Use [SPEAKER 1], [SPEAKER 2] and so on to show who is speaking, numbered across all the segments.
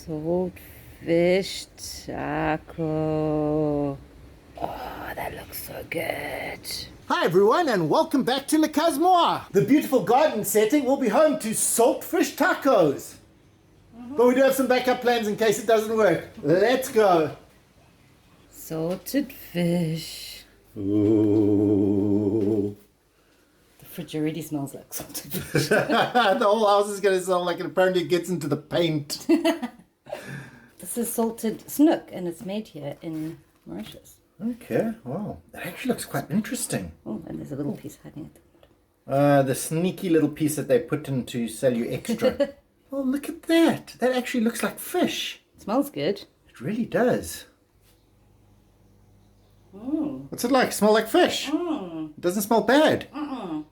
[SPEAKER 1] Saltfish taco. Oh, that looks so good.
[SPEAKER 2] Hi everyone and welcome back to Lakaz Mwa. The beautiful garden setting will be home to saltfish tacos. But we do have some backup plans in case it doesn't work. Let's go.
[SPEAKER 1] Salted fish.
[SPEAKER 2] Ooh.
[SPEAKER 1] The fridge already smells like salted fish.
[SPEAKER 2] The whole house is going to smell like it. Apparently it gets into the paint.
[SPEAKER 1] This is salted snook and it's made here in Mauritius.
[SPEAKER 2] Okay, wow. That actually looks quite interesting.
[SPEAKER 1] Oh, and there's a little piece hiding at the bottom.
[SPEAKER 2] The sneaky little piece that they put in to sell you extra. Oh, look at that. That actually looks like fish.
[SPEAKER 1] It smells good.
[SPEAKER 2] It really does.
[SPEAKER 1] Mm.
[SPEAKER 2] What's it like? Smell like fish?
[SPEAKER 1] Mm.
[SPEAKER 2] It doesn't smell bad.
[SPEAKER 1] It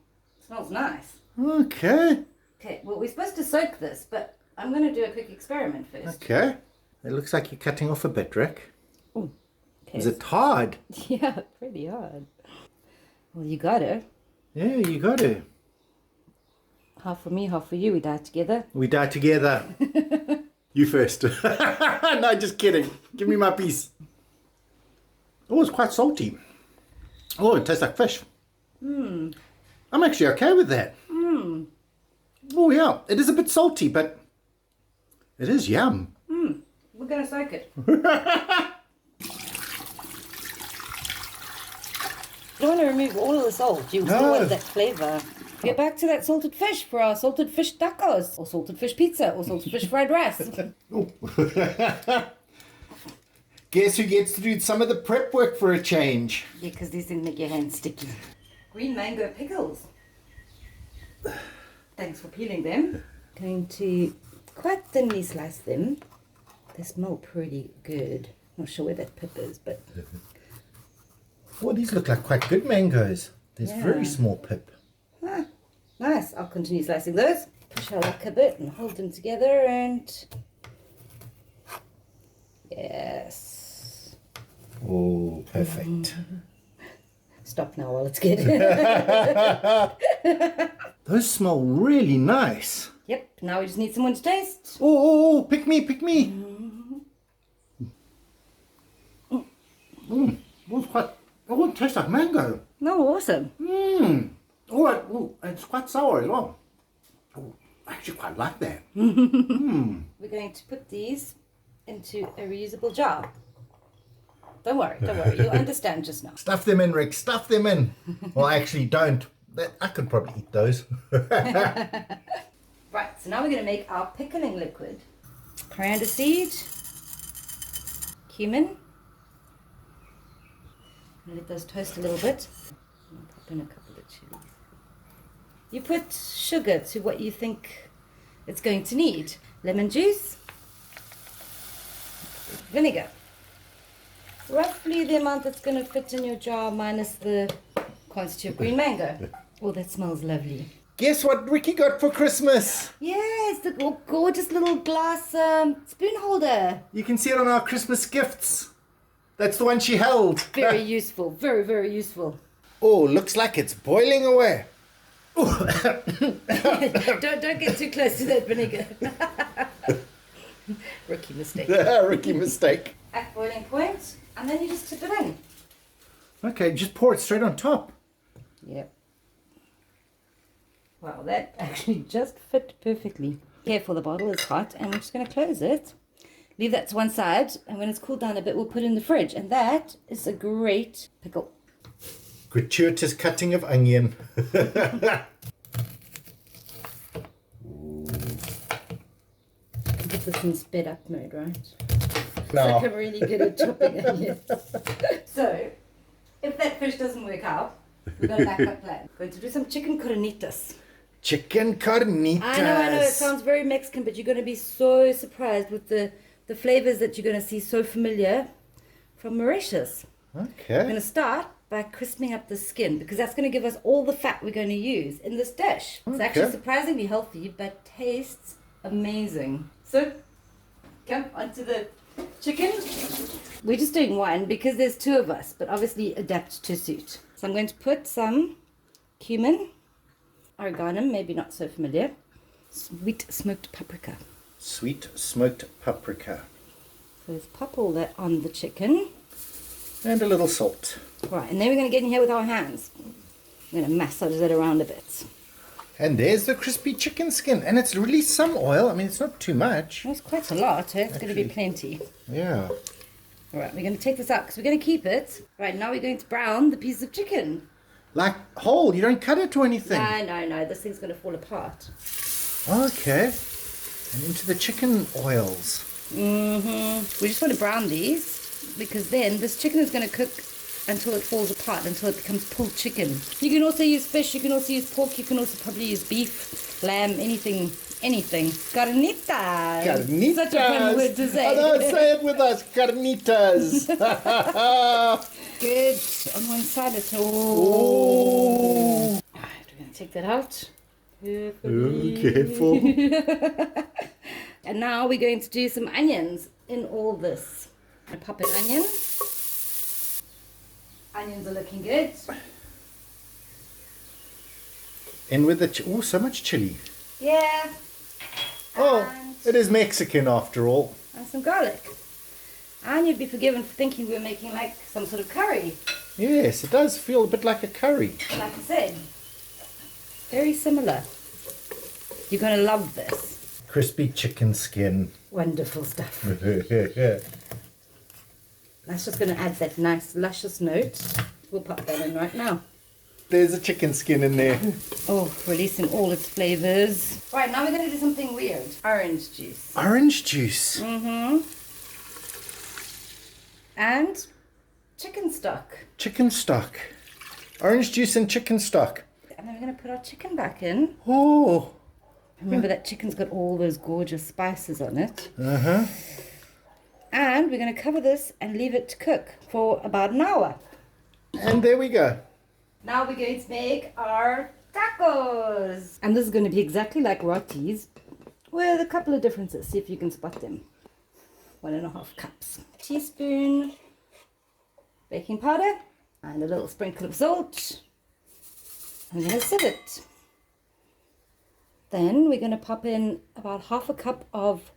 [SPEAKER 1] smells nice.
[SPEAKER 2] Okay.
[SPEAKER 1] Okay, well, we're supposed to soak this, but I'm going to do a quick experiment first.
[SPEAKER 2] Okay. It looks like you're cutting off a bit, Rick.
[SPEAKER 1] Oh, okay.
[SPEAKER 2] Is it hard?
[SPEAKER 1] Yeah, pretty hard. Well, you got it.
[SPEAKER 2] Yeah, you got to.
[SPEAKER 1] Half for me, half for you. We die together.
[SPEAKER 2] We die together. You first. No, just kidding. Give me my piece. Oh, it's quite salty. Oh, it tastes like fish. I'm actually okay with that. Oh, yeah. It is a bit salty, but it is yum.
[SPEAKER 1] We're going to soak it. You want to remove all of the salt. You still want that flavour. Get back to that salted fish for our salted fish tacos, or salted fish pizza, or salted fish fried rice.
[SPEAKER 2] Guess who gets to do some of the prep work for a change?
[SPEAKER 1] Yeah, because these things make your hands sticky. Green mango pickles. Thanks for peeling them. Going to quite thinly slice them. They smell pretty good. Not sure where that pip is, but...
[SPEAKER 2] Oh, these look like quite good mangoes. There's
[SPEAKER 1] Yeah.
[SPEAKER 2] very small pip.
[SPEAKER 1] Ah, nice. I'll continue slicing those. Push our luck a bit and hold them together and... Yes.
[SPEAKER 2] Oh, perfect.
[SPEAKER 1] Stop now while it's good.
[SPEAKER 2] Those smell really nice.
[SPEAKER 1] Yep, now we just need someone to taste.
[SPEAKER 2] Oh, pick me, pick me. Oh, it tastes like mango.
[SPEAKER 1] No, awesome.
[SPEAKER 2] Oh, it's quite sour as well. Oh, I actually quite like that.
[SPEAKER 1] We're going to put these into a reusable jar. Don't worry, you'll understand just now.
[SPEAKER 2] Stuff them in, Rick, stuff them in. Well, actually don't. I could probably eat those.
[SPEAKER 1] Right, so now we're going to make our pickling liquid. Coriander seed, cumin. Let those toast a little bit. I'll pop in a couple of chilies. You put sugar to what you think it's going to need. Lemon juice, vinegar. Roughly the amount that's going to fit in your jar minus the quantity of green mango. Oh, that smells lovely.
[SPEAKER 2] Guess what Riki got for Christmas?
[SPEAKER 1] Yes, the gorgeous little glass spoon holder.
[SPEAKER 2] You can see it on our Christmas gifts. That's the one she held.
[SPEAKER 1] Very useful, very, very useful.
[SPEAKER 2] Oh, looks like it's boiling away.
[SPEAKER 1] Don't get too close to that vinegar. Rookie mistake.
[SPEAKER 2] Rookie mistake.
[SPEAKER 1] At boiling point, and then you just tip it in.
[SPEAKER 2] Okay, just pour it straight on top.
[SPEAKER 1] Yep. Wow, that actually just fit perfectly. Careful, the bottle is hot, and we're just going to close it. Leave that to one side, and when it's cooled down a bit, we'll put it in the fridge. And that is a great pickle.
[SPEAKER 2] Gratuitous cutting of onion.
[SPEAKER 1] Put this in sped up mode, right?
[SPEAKER 2] No.
[SPEAKER 1] It's like I'm really good at chopping onions. So, if that fish doesn't work out, we've got a backup plan. We're going to do some chicken carnitas.
[SPEAKER 2] Chicken carnitas.
[SPEAKER 1] I know, it sounds very Mexican, but you're going to be so surprised with the flavors that you're going to see so familiar from Mauritius.
[SPEAKER 2] Okay.
[SPEAKER 1] We're going to start by crisping up the skin because that's going to give us all the fat we're going to use in this dish. It's actually surprisingly healthy, but tastes amazing. So, come onto the chicken. We're just doing one because there's two of us, but obviously adapt to suit. So I'm going to put some cumin, oregano, maybe not so familiar, sweet smoked paprika.
[SPEAKER 2] Sweet smoked paprika.
[SPEAKER 1] So let's pop all that on the chicken.
[SPEAKER 2] And a little salt.
[SPEAKER 1] Right, and then we're going to get in here with our hands. I'm going to massage that around a bit.
[SPEAKER 2] And there's the crispy chicken skin. And it's released some oil. I mean, it's not too much.
[SPEAKER 1] That's quite a lot. Eh? It's going to be plenty.
[SPEAKER 2] Yeah.
[SPEAKER 1] All right, we're going to take this out because we're going to keep it. Right, now we're going to brown the piece of chicken.
[SPEAKER 2] Like whole, you don't cut it or anything?
[SPEAKER 1] No, this thing's going to fall apart.
[SPEAKER 2] Okay. And into the chicken oils.
[SPEAKER 1] We just want to brown these because then this chicken is going to cook until it falls apart, until it becomes pulled chicken. You can also use fish, you can also use pork, you can also probably use beef, lamb, anything. Carnitas.
[SPEAKER 2] Carnitas.
[SPEAKER 1] Such a fun word to say.
[SPEAKER 2] I know, say it with us. Carnitas.
[SPEAKER 1] Good. On one side, it's all.
[SPEAKER 2] Oh.
[SPEAKER 1] Alright, we're going to take that out.
[SPEAKER 2] Careful.
[SPEAKER 1] And now we're going to do some onions in all this. I'm going to pop an onion. Onions are looking good.
[SPEAKER 2] In with the... Oh, so much chili.
[SPEAKER 1] Yeah.
[SPEAKER 2] Oh, it is Mexican after all.
[SPEAKER 1] And some garlic. And you'd be forgiven for thinking we were making like some sort of curry.
[SPEAKER 2] Yes, it does feel a bit like a curry.
[SPEAKER 1] Like I said, very similar. You're going to love this.
[SPEAKER 2] Crispy chicken skin.
[SPEAKER 1] Wonderful stuff. That's just going to add that nice luscious note. We'll pop that in right now.
[SPEAKER 2] There's a chicken skin in there.
[SPEAKER 1] Oh, releasing all its flavors. Right, now we're going to do something weird. Orange juice.
[SPEAKER 2] Orange juice.
[SPEAKER 1] And chicken stock.
[SPEAKER 2] Chicken stock. Orange juice and chicken stock.
[SPEAKER 1] And then we're going to put our chicken back in.
[SPEAKER 2] Oh.
[SPEAKER 1] Remember that chicken's got all those gorgeous spices on it.
[SPEAKER 2] Uh-huh.
[SPEAKER 1] And we're going to cover this and leave it to cook for about an hour.
[SPEAKER 2] And there we go.
[SPEAKER 1] Now we're going to make our tacos. And this is going to be exactly like rotis with a couple of differences. See if you can spot them. 1.5 cups. Teaspoon baking powder and a little sprinkle of salt. I'm going to sieve it. Then we're going to pop in about 1/2 cup of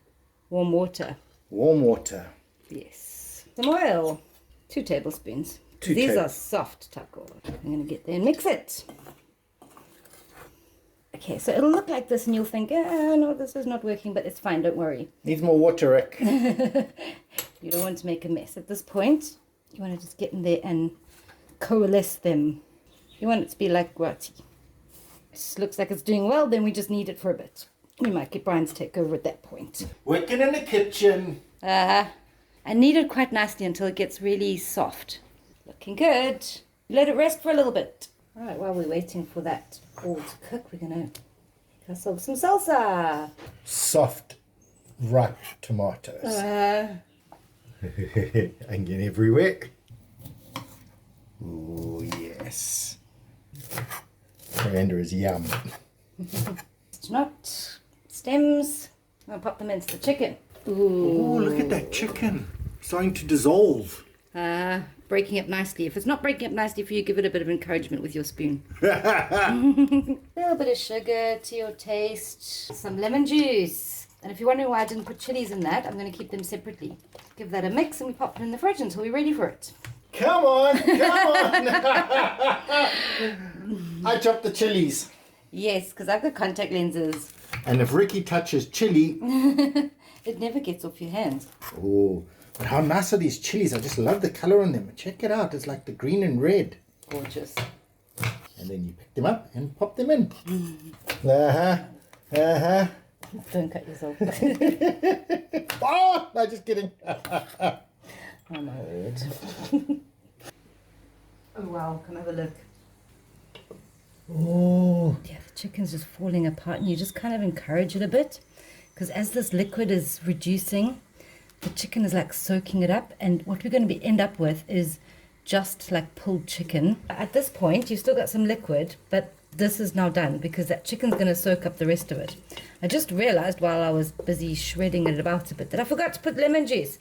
[SPEAKER 1] warm water.
[SPEAKER 2] Warm water.
[SPEAKER 1] Yes. Some oil. 2 tablespoons.
[SPEAKER 2] Two
[SPEAKER 1] These are
[SPEAKER 2] tablespoons.
[SPEAKER 1] soft tacos. I'm going to get there and mix it. Okay, so it'll look like this and you'll think, no, this is not working, but it's fine, don't worry.
[SPEAKER 2] Needs more water, Rick.
[SPEAKER 1] You don't want to make a mess. At this point, you want to just get in there and coalesce them. You want it to be like roti. It looks like it's doing well, then we just knead it for a bit. We might get Brian's take over at that point.
[SPEAKER 2] Working in the kitchen.
[SPEAKER 1] And knead it quite nicely until it gets really soft. Looking good. Let it rest for a little bit. All right, while we're waiting for that all to cook, we're going to make ourselves some salsa.
[SPEAKER 2] Soft, ripe tomatoes. Onion everywhere. Oh, yes. Coriander is yum.
[SPEAKER 1] It's not stems. I'll pop them into the chicken.
[SPEAKER 2] Oh, look at that chicken. Starting to dissolve.
[SPEAKER 1] Breaking up nicely. If it's not breaking up nicely for you, give it a bit of encouragement with your spoon. A little bit of sugar to your taste. Some lemon juice. And if you're wondering why I didn't put chilies in that, I'm going to keep them separately. Give that a mix and we pop it in the fridge until we're ready for it.
[SPEAKER 2] Come on, come on. I chopped the chilies.
[SPEAKER 1] Yes, because I've got contact lenses.
[SPEAKER 2] And if Riki touches chili...
[SPEAKER 1] It never gets off your hands.
[SPEAKER 2] Oh, but how nice are these chilies? I just love the color on them. Check it out. It's like the green and red.
[SPEAKER 1] Gorgeous.
[SPEAKER 2] And then you pick them up and pop them in.
[SPEAKER 1] Don't cut yourself.
[SPEAKER 2] Oh, no, just kidding.
[SPEAKER 1] Oh my word. Oh wow, come have a look.
[SPEAKER 2] Oh.
[SPEAKER 1] Yeah, the chicken's just falling apart and you just kind of encourage it a bit. Because as this liquid is reducing, the chicken is like soaking it up. And what we're going to end up with is just like pulled chicken. At this point, you've still got some liquid, but this is now done because that chicken's going to soak up the rest of it. I just realized while I was busy shredding it about a bit that I forgot to put lemon juice.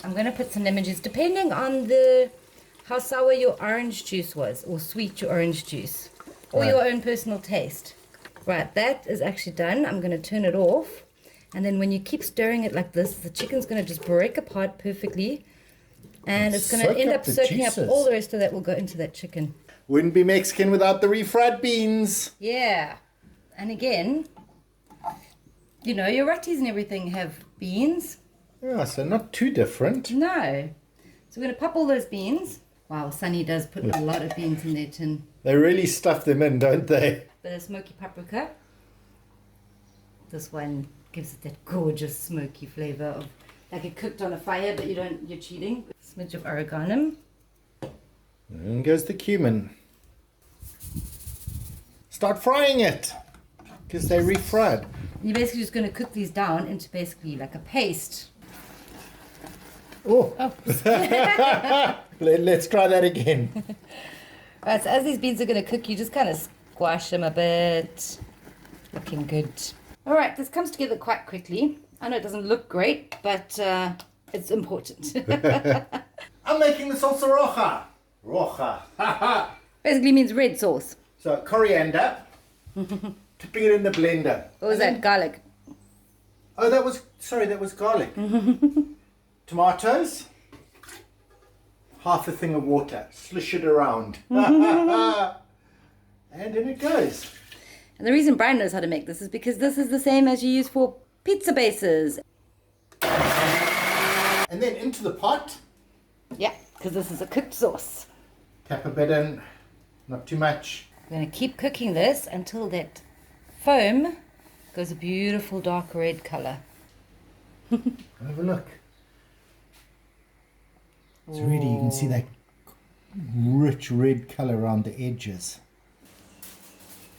[SPEAKER 1] I'm going to put some lemon juice depending on how sour your orange juice was or sweet your orange juice or your own personal taste. Right, that is actually done. I'm going to turn it off And then when you keep stirring it like this, the chicken's going to just break apart perfectly. And it's going to end up soaking up all the rest of that will go into that chicken.
[SPEAKER 2] Wouldn't be Mexican without the refried beans.
[SPEAKER 1] Yeah. And again, you know, your rotis and everything have beans.
[SPEAKER 2] Yeah, so not too different.
[SPEAKER 1] No. So we're going to pop all those beans. Wow, Sunny does put a lot of beans in their tin.
[SPEAKER 2] They really stuff them in, don't they?
[SPEAKER 1] Bit of smoky paprika. This one gives it that gorgeous smoky flavor of like it cooked on a fire, but you're cheating. A smidge of oregano.
[SPEAKER 2] And goes the cumin. Start frying it because they're refried.
[SPEAKER 1] You're basically just going to cook these down into basically like a paste.
[SPEAKER 2] Oh.
[SPEAKER 1] Oh.
[SPEAKER 2] Let's try that again.
[SPEAKER 1] Right, so as these beans are going to cook, you just kind of squash them a bit. Looking good. All right, this comes together quite quickly. I know it doesn't look great, but it's important.
[SPEAKER 2] I'm making the salsa roja. Roja.
[SPEAKER 1] Basically means red sauce.
[SPEAKER 2] So coriander. Tipping it in the blender.
[SPEAKER 1] What was that? Garlic.
[SPEAKER 2] Oh, that was garlic. Tomatoes. Half a thing of water. Slish it around. And in it goes.
[SPEAKER 1] And the reason Brian knows how to make this is because this is the same as you use for pizza bases.
[SPEAKER 2] And then into the pot.
[SPEAKER 1] Yeah, because this is a cooked sauce.
[SPEAKER 2] Tap a bit in. Not too much.
[SPEAKER 1] We're going to keep cooking this until that foam goes a beautiful dark red color.
[SPEAKER 2] Have a look. It's really, you can see that rich red color around the edges.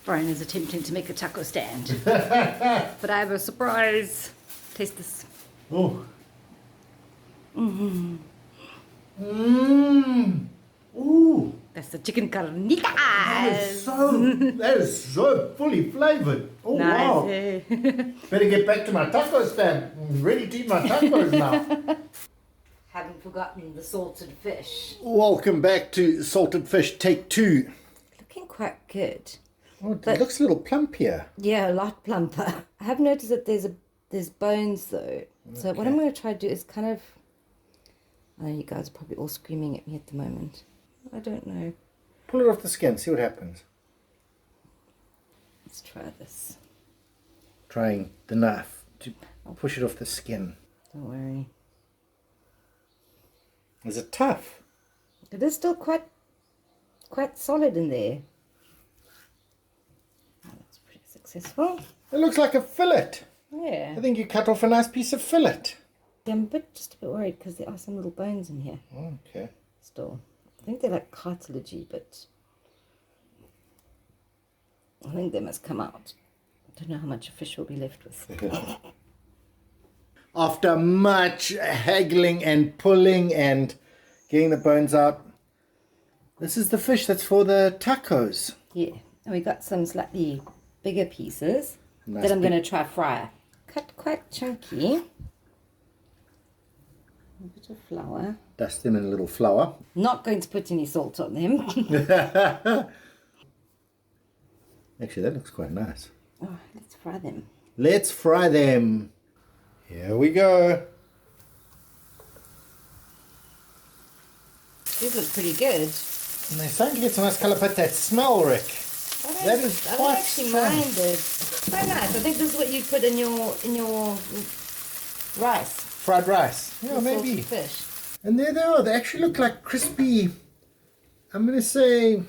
[SPEAKER 1] Brian is attempting to make a taco stand. But I have a surprise. Taste this.
[SPEAKER 2] Oh. Ooh.
[SPEAKER 1] That's the chicken carnitas.
[SPEAKER 2] That is so fully flavored. Oh,
[SPEAKER 1] Nice.
[SPEAKER 2] wow.
[SPEAKER 1] Eh?
[SPEAKER 2] Better get back to my taco stand. I'm ready to eat my tacos now.
[SPEAKER 1] Haven't forgotten the salted fish.
[SPEAKER 2] Welcome back to Salted Fish Take 2.
[SPEAKER 1] Looking quite good.
[SPEAKER 2] Oh, it looks a little plump here.
[SPEAKER 1] Yeah, a lot plumper. I have noticed that there's bones though. So what I'm going to try to do is kind of... I know you guys are probably all screaming at me at the moment. I don't know.
[SPEAKER 2] Pull it off the skin, see what happens.
[SPEAKER 1] Let's try this.
[SPEAKER 2] Trying the knife to push it off the skin.
[SPEAKER 1] Don't worry.
[SPEAKER 2] Is it tough?
[SPEAKER 1] It is still quite solid in there. Oh, that's pretty successful.
[SPEAKER 2] It looks like a fillet.
[SPEAKER 1] Yeah.
[SPEAKER 2] I think you cut off a nice piece of fillet.
[SPEAKER 1] Yeah, I'm just a bit worried because there are some little bones in here.
[SPEAKER 2] Okay.
[SPEAKER 1] Still. I think they're like cartilagey, but I think they must come out. I don't know how much a fish will be left with.
[SPEAKER 2] After much haggling and pulling and getting the bones out, this is the fish that's for the tacos.
[SPEAKER 1] Yeah, and we got some slightly bigger pieces
[SPEAKER 2] Nice
[SPEAKER 1] that I'm going to try fry. Cut quite chunky. A bit of flour.
[SPEAKER 2] Dust them in a little flour.
[SPEAKER 1] Not going to put any salt on them.
[SPEAKER 2] Actually, that looks quite nice.
[SPEAKER 1] Oh, let's fry them.
[SPEAKER 2] Let's fry them. Here we go.
[SPEAKER 1] These look pretty good.
[SPEAKER 2] And they're starting to get some nice colour, but that smell, Rick. That is
[SPEAKER 1] I don't
[SPEAKER 2] quite
[SPEAKER 1] actually
[SPEAKER 2] strong.
[SPEAKER 1] mind it. Quite nice. I think this is what you put in your rice.
[SPEAKER 2] Fried rice. Yeah,
[SPEAKER 1] The
[SPEAKER 2] maybe.
[SPEAKER 1] salted fish.
[SPEAKER 2] And there they are. They actually look like crispy, I'm going to say,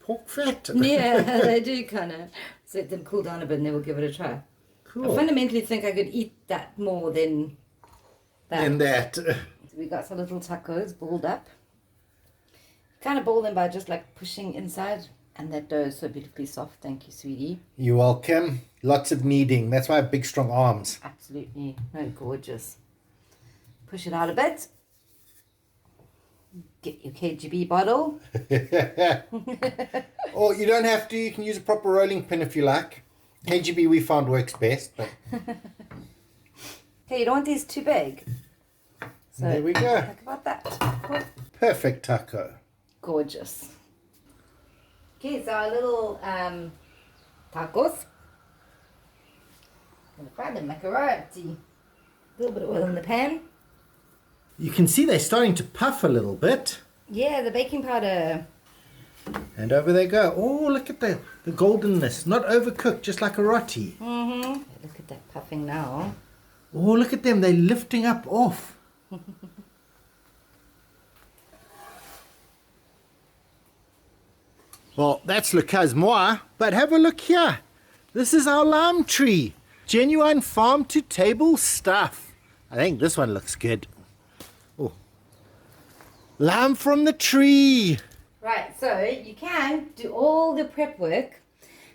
[SPEAKER 2] pork fat.
[SPEAKER 1] Yeah, they do kind of. So let them cool down a bit and then we'll give it a try.
[SPEAKER 2] Cool.
[SPEAKER 1] I fundamentally think I could eat that more than that.
[SPEAKER 2] And that.
[SPEAKER 1] So we got some little tacos balled up. Kind of ball them by just like pushing inside. And that dough is so beautifully soft. Thank you, sweetie.
[SPEAKER 2] You're welcome. Lots of kneading. That's why I have big, strong arms.
[SPEAKER 1] Absolutely. No, gorgeous. Push it out a bit. Get your KGB bottle.
[SPEAKER 2] Or you don't have to. You can use a proper rolling pin if you like. KGB we found works best. But
[SPEAKER 1] Okay, you don't want these too big. So
[SPEAKER 2] there we go.
[SPEAKER 1] think about that.
[SPEAKER 2] Perfect taco.
[SPEAKER 1] Gorgeous. Okay, so our little tacos. gonna fry them like a roti. A little bit of oil in the pan.
[SPEAKER 2] You can see they're starting to puff a little bit.
[SPEAKER 1] Yeah, the baking powder.
[SPEAKER 2] And over they go. Oh, look at the goldenness. Not overcooked, just like a roti.
[SPEAKER 1] Mm-hmm. Look at that puffing now.
[SPEAKER 2] Oh, look at them. They're lifting up off. Well, that's Lakaz Mwa. But have a look here. This is our lime tree. Genuine farm-to-table stuff. I think this one looks good. Oh, lime from the tree.
[SPEAKER 1] Right, so you can do all the prep work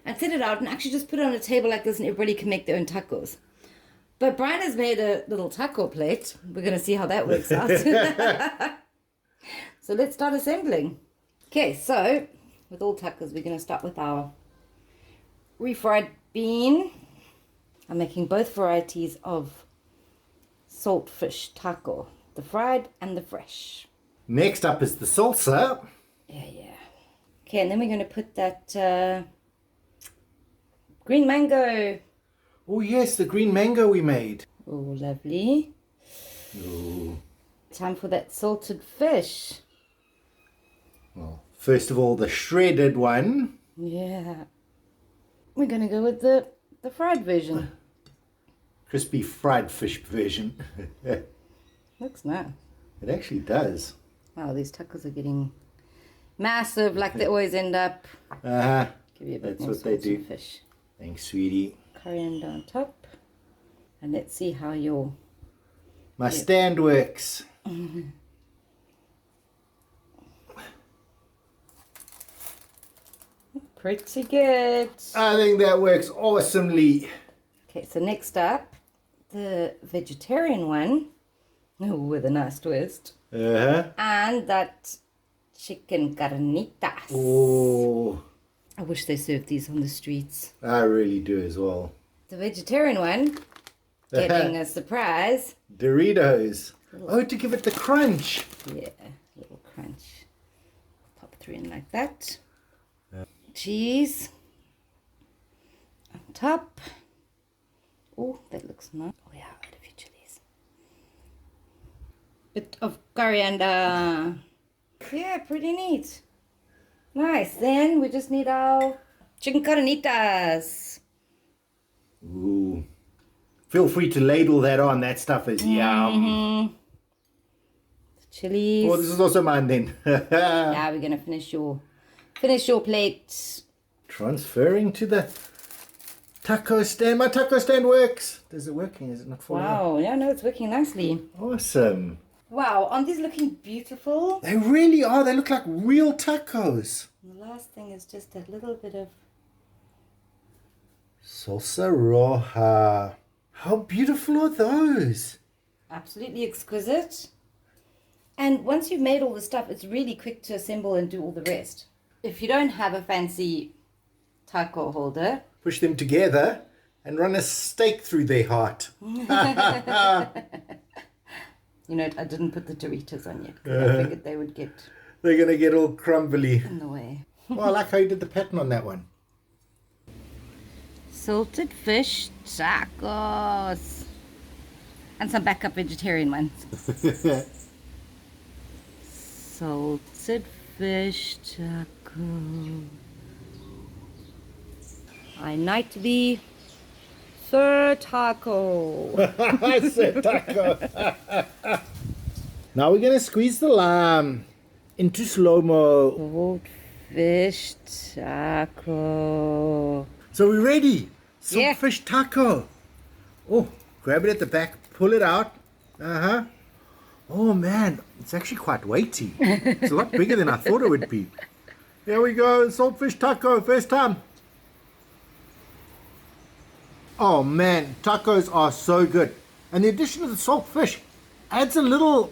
[SPEAKER 1] and set it out and actually just put it on a table like this and everybody can make their own tacos. But Brian has made a little taco plate. We're going to see how that works out. So let's start assembling. Okay, so with all tacos, we're going to start with our refried bean. I'm making both varieties of salt fish taco, the fried and the fresh.
[SPEAKER 2] Next up is the salsa.
[SPEAKER 1] Yeah. Okay, and then we're going to put that green mango.
[SPEAKER 2] Oh yes, the green mango we made.
[SPEAKER 1] Oh, lovely.
[SPEAKER 2] Ooh.
[SPEAKER 1] Time for that salted fish.
[SPEAKER 2] Well, first of all, the shredded one.
[SPEAKER 1] Yeah. We're going to go with the fried version.
[SPEAKER 2] Crispy fried fish version.
[SPEAKER 1] Looks nice.
[SPEAKER 2] It actually does.
[SPEAKER 1] Wow, these tacos are getting massive like they always end up.
[SPEAKER 2] Uh-huh.
[SPEAKER 1] Give you a bit
[SPEAKER 2] That's
[SPEAKER 1] more
[SPEAKER 2] what they
[SPEAKER 1] salt
[SPEAKER 2] do.
[SPEAKER 1] and fish.
[SPEAKER 2] Thanks, sweetie.
[SPEAKER 1] Coriander on top. And let's see how your...
[SPEAKER 2] My stand works.
[SPEAKER 1] Pretty good.
[SPEAKER 2] I think that works awesomely.
[SPEAKER 1] Okay, so next up, the vegetarian one. Oh, with a nice twist.
[SPEAKER 2] Uh-huh.
[SPEAKER 1] And that chicken carnitas.
[SPEAKER 2] Oh,
[SPEAKER 1] I wish they served these on the streets.
[SPEAKER 2] I really do as well.
[SPEAKER 1] The vegetarian one, getting a surprise.
[SPEAKER 2] Doritos. Oh, to give it the crunch.
[SPEAKER 1] Yeah, a little crunch. Pop 3 in like that. Cheese on top. Oh, that looks nice. Oh yeah, I'll add a few chilies. Bit of coriander. Yeah, pretty neat. Nice. Then we just need our chicken carnitas.
[SPEAKER 2] Ooh. Feel free to ladle that on. That stuff is yum.
[SPEAKER 1] Chilies.
[SPEAKER 2] Oh, this is also mine then.
[SPEAKER 1] Yeah, we're gonna finish your plate.
[SPEAKER 2] Transferring to the taco stand. My taco stand works. Is it working? Is it not falling out?
[SPEAKER 1] Wow, yeah, no, it's working nicely.
[SPEAKER 2] Awesome.
[SPEAKER 1] Wow, aren't these looking beautiful?
[SPEAKER 2] They really are. They look like real tacos.
[SPEAKER 1] And the last thing is just a little bit of...
[SPEAKER 2] Salsa roja. How beautiful are those?
[SPEAKER 1] Absolutely exquisite. And once you've made all the stuff, it's really quick to assemble and do all the rest. If you don't have a fancy taco holder...
[SPEAKER 2] Push them together and run a stake through their heart.
[SPEAKER 1] You know, I didn't put the Doritoes on yet because I figured they would get
[SPEAKER 2] They're going to get all crumbly.
[SPEAKER 1] in the way.
[SPEAKER 2] Well, I like how you did the pattern on that one.
[SPEAKER 1] Salted fish tacos. And some backup vegetarian ones. Salted fish taco. I like to be Sir Taco.
[SPEAKER 2] Sir Taco. Now we're going to squeeze the lime into slow-mo.
[SPEAKER 1] Salted fish taco.
[SPEAKER 2] So we're ready. Salt
[SPEAKER 1] Yeah.
[SPEAKER 2] fish taco. Oh, grab it at the back, pull it out. Uh-huh. Oh man, it's actually quite weighty. It's a lot bigger than I thought it would be. Here we go, salt fish taco, first time. Oh man, tacos are so good. And the addition of the salt fish adds a little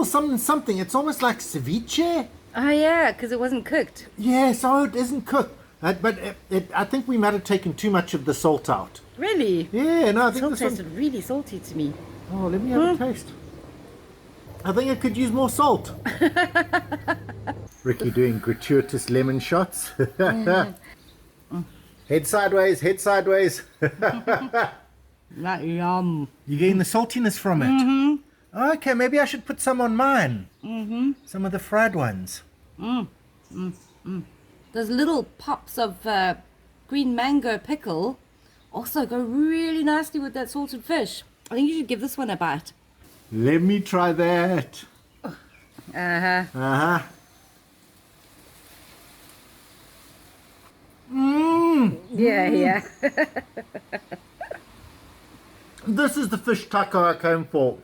[SPEAKER 2] something. It's almost like ceviche.
[SPEAKER 1] Oh yeah, because it wasn't cooked.
[SPEAKER 2] Yeah, so it isn't cooked. But I think we might have taken too much of the salt out.
[SPEAKER 1] Really?
[SPEAKER 2] Yeah, no, I think
[SPEAKER 1] Salt
[SPEAKER 2] this one...
[SPEAKER 1] tasted really salty to me.
[SPEAKER 2] Oh, let me have a taste. I think it could use more salt. Riki doing gratuitous lemon shots. Head sideways, head sideways.
[SPEAKER 1] That yum.
[SPEAKER 2] You're getting the saltiness from it. Mm-hmm. Okay, maybe I should put some on mine. Mm-hmm. Some of the fried ones.
[SPEAKER 1] Those little pops of green mango pickle also go really nicely with that salted fish. I think you should give this one a bite.
[SPEAKER 2] Let me try that.
[SPEAKER 1] Uh-huh.
[SPEAKER 2] Uh-huh. Mmm.
[SPEAKER 1] Yeah.
[SPEAKER 2] This is the fish taco I came for.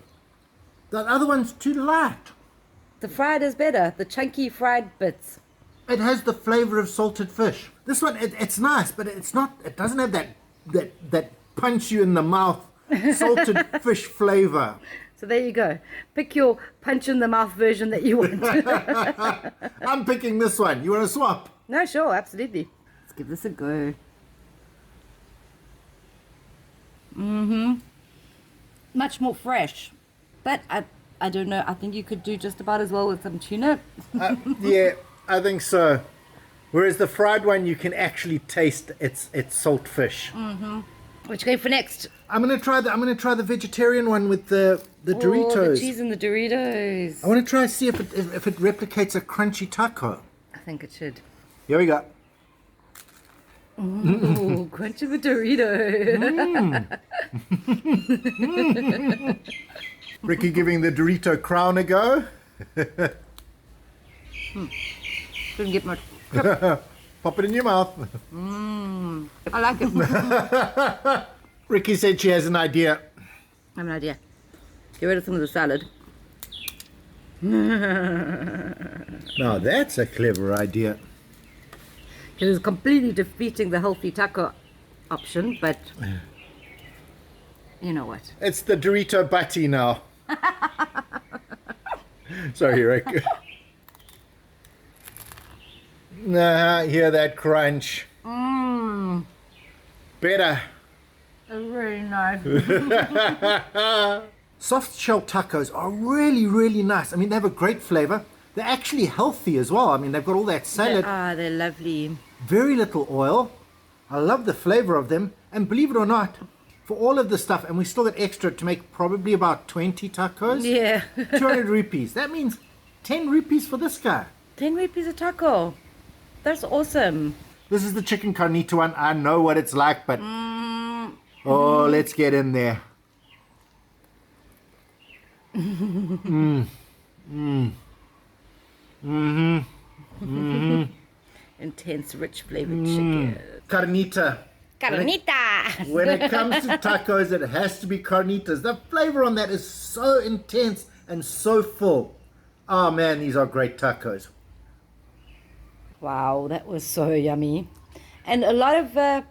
[SPEAKER 2] That other one's too light.
[SPEAKER 1] The fried is better. The chunky fried bits.
[SPEAKER 2] It has the flavor of salted fish. This one, it's nice, but it's not. It doesn't have that punch you in the mouth salted fish flavor.
[SPEAKER 1] So there you go. Pick your punch in the mouth version that you want.
[SPEAKER 2] I'm picking this one. You want to swap?
[SPEAKER 1] No, sure, absolutely. Let's give this a go. Much more fresh. But I don't know. I think you could do just about as well with some tuna.
[SPEAKER 2] Yeah, I think so. Whereas the fried one, you can actually taste its salt fish.
[SPEAKER 1] What you going for next?
[SPEAKER 2] I'm gonna try the vegetarian one with the Doritos.
[SPEAKER 1] Oh, the cheese and the Doritos.
[SPEAKER 2] I want to try and see if it replicates a crunchy taco.
[SPEAKER 1] I think it should.
[SPEAKER 2] Here we go.
[SPEAKER 1] Ooh, crunch of a Dorito.
[SPEAKER 2] Riki giving the Dorito crown a go.
[SPEAKER 1] Didn't get much.
[SPEAKER 2] Pop it in your mouth.
[SPEAKER 1] I like it.
[SPEAKER 2] Riki said she has an idea.
[SPEAKER 1] I have an idea. Get rid of some of the salad.
[SPEAKER 2] Now that's a clever idea.
[SPEAKER 1] It is completely defeating the healthy taco option, but you know what?
[SPEAKER 2] It's the Dorito butty now. Sorry, Rick. Hear that crunch. Better.
[SPEAKER 1] It's really nice.
[SPEAKER 2] Soft shell tacos are really, really nice. I mean, they have a great flavor. They're actually healthy as well. I mean, they've got all that salad.
[SPEAKER 1] They're lovely.
[SPEAKER 2] Very little oil. I love the flavor of them. And believe it or not, for all of this stuff, and we still got extra to make probably about 20 tacos.
[SPEAKER 1] Yeah.
[SPEAKER 2] 200 rupees. That means 10 rupees for this guy.
[SPEAKER 1] 10 rupees a taco. That's awesome.
[SPEAKER 2] This is the chicken carnita one. I know what it's like, but oh, let's get in there.
[SPEAKER 1] Intense, rich flavored chicken.
[SPEAKER 2] Carnita.
[SPEAKER 1] Carnitas.
[SPEAKER 2] When it comes to tacos, it has to be carnitas. The flavor on that is so intense and so full. Oh man, these are great tacos.
[SPEAKER 1] Wow, that was so yummy. And a lot of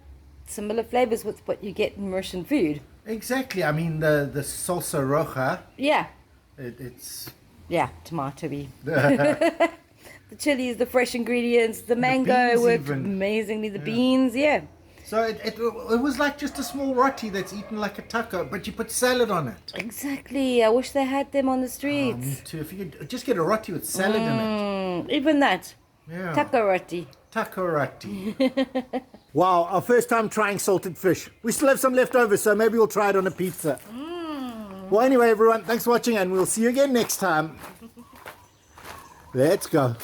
[SPEAKER 1] similar flavors with what you get in Mauritian food.
[SPEAKER 2] Exactly. I mean, the salsa roja,
[SPEAKER 1] Yeah.
[SPEAKER 2] it's...
[SPEAKER 1] Yeah, tomatoey. The chilies, the fresh ingredients, the mango
[SPEAKER 2] beans
[SPEAKER 1] worked
[SPEAKER 2] even.
[SPEAKER 1] amazingly. The beans, yeah.
[SPEAKER 2] So it was like just a small roti that's eaten like a taco, but you put salad on it.
[SPEAKER 1] Exactly. I wish they had them on the
[SPEAKER 2] Me
[SPEAKER 1] streets.
[SPEAKER 2] too. If you could just get a roti with salad in it.
[SPEAKER 1] Even that.
[SPEAKER 2] Yeah.
[SPEAKER 1] Taco roti.
[SPEAKER 2] Taco roti. Wow, our first time trying salted fish. We still have some left over, so maybe we'll try it on a pizza. Well, anyway, everyone, thanks for watching, and we'll see you again next time. Let's go.